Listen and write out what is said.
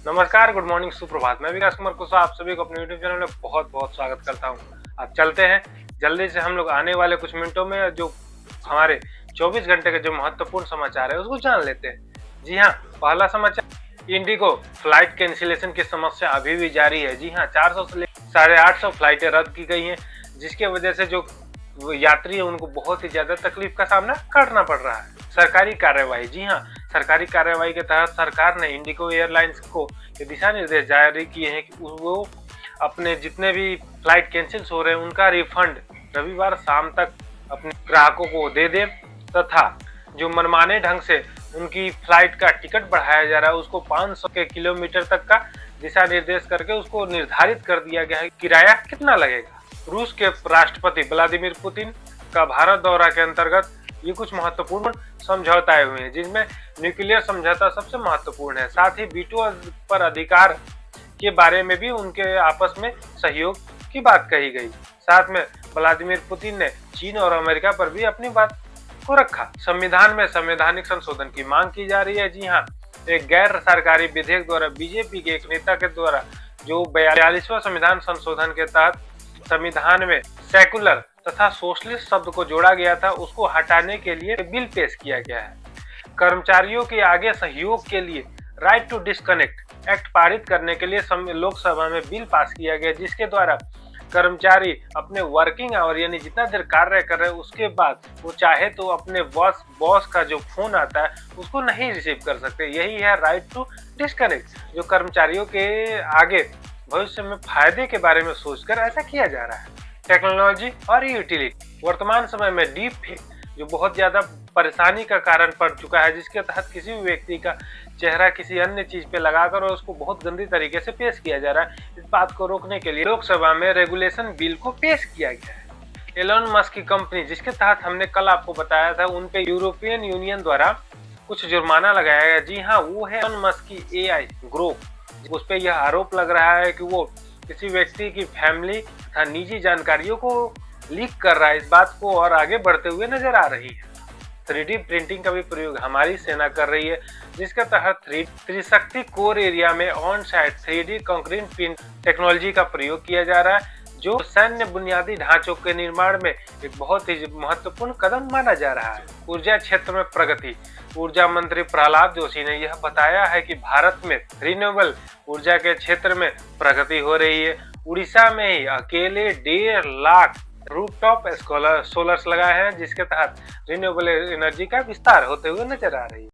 नमस्कार, good morning, सुप्रभात। मैं विकास कुमार कुशवाहा आप सभी को अपने यूट्यूब चैनल में बहुत बहुत स्वागत करता हूं। अब चलते हैं जल्दी से हम लोग आने वाले कुछ मिनटों में जो हमारे 24 घंटे के जो महत्वपूर्ण समाचार है उसको जान लेते हैं। जी हाँ, पहला समाचार, इंडिगो फ्लाइट कैंसिलेशन की समस्या अभी भी जारी है। जी हाँ, 400 से 850 फ्लाइटें रद्द की गई हैं, जिसके वजह से जो यात्री है उनको बहुत ही ज्यादा तकलीफ का सामना करना पड़ रहा है। सरकारी कार्यवाही, जी हाँ, सरकारी कार्यवाही के तहत सरकार ने इंडिगो एयरलाइंस को ये दिशा निर्देश जारी किए हैं कि वो अपने जितने भी फ्लाइट कैंसिल हो रहे हैं उनका रिफंड रविवार शाम तक अपने ग्राहकों को दे दे, तथा जो मनमाने ढंग से उनकी फ्लाइट का टिकट बढ़ाया जा रहा है उसको 500 के किलोमीटर तक का दिशा निर्देश करके उसको निर्धारित कर दिया गया है किराया कितना लगेगा। रूस के राष्ट्रपति व्लादिमीर पुतिन का भारत दौरा के अंतर्गत ये कुछ महत्वपूर्ण समझौताएं हुए हैं, जिनमें न्यूक्लियर समझौता सबसे महत्वपूर्ण है। साथ ही वीटो पर अधिकार के बारे में भी उनके आपस में सहयोग की बात कही गई। साथ में व्लादिमीर पुतिन ने चीन और अमेरिका पर भी अपनी बात को रखा। संविधान में संवैधानिक संशोधन की मांग की जा रही है। जी हाँ, एक गैर सरकारी विधेयक द्वारा बीजेपी के एक नेता के द्वारा जो 42वां संविधान संशोधन के तहत संविधान में सेकुलर तथा सोशलिस्ट शब्द को जोड़ा गया था, उसको हटाने के लिए बिल पेश किया गया है। कर्मचारियों के आगे सहयोग के लिए राइट टू डिस्कनेक्ट एक्ट पारित करने के लिए लोकसभा में बिल पास किया गया, जिसके द्वारा कर्मचारी अपने वर्किंग आवर यानी जितना देर कार्य कर रहे हैं उसके बाद वो चाहे तो अपने बॉस का जो फोन आता है उसको नहीं रिसीव कर सकते। यही है राइट टू डिस्कनेक्ट, जो कर्मचारियों के आगे भविष्य में फायदे के बारे में सोचकर ऐसा किया जा रहा है। टेक्नोलॉजी और यूटिलिटी, वर्तमान समय में डीप फेक जो बहुत ज्यादा परेशानी का कारण पड़ चुका है, जिसके तहत किसी भी व्यक्ति का चेहरा किसी अन्य चीज पे लगाकर और उसको बहुत गंदी तरीके से पेश किया जा रहा है। इस बात को रोकने के लिए लोकसभा में रेगुलेशन बिल को पेश किया गया है। एलोन मस्क की कंपनी, जिसके तहत हमने कल आपको बताया था, उन पे यूरोपियन यूनियन द्वारा कुछ जुर्माना लगाया गया। जी हाँ, वो है एलोन मस्क की AI ग्रुप। उस पे यह आरोप लग रहा है कि वो किसी व्यक्ति की फैमिली तथा निजी जानकारियों को लीक कर रहा है। इस बात को और आगे बढ़ते हुए नजर आ रही है। 3D प्रिंटिंग का भी प्रयोग हमारी सेना कर रही है, जिसके तहत त्रिशक्ति कोर एरिया में on site 3D concrete print technology का प्रयोग किया जा रहा है, जो सैन्य बुनियादी ढांचों के निर्माण में एक बहुत ही महत्वपूर्ण कदम माना जा रहा है। ऊर्जा क्षेत्र में प्रगति, ऊर्जा मंत्री प्रहलाद जोशी ने यह बताया है कि भारत में रिन्यूएबल ऊर्जा के क्षेत्र में प्रगति हो रही है। उड़ीसा में ही अकेले 1.5 लाख रूफटॉप सोलर्स लगाए हैं, जिसके तहत रिन्यूएबल एनर्जी का विस्तार होते हुए नजर आ रही है।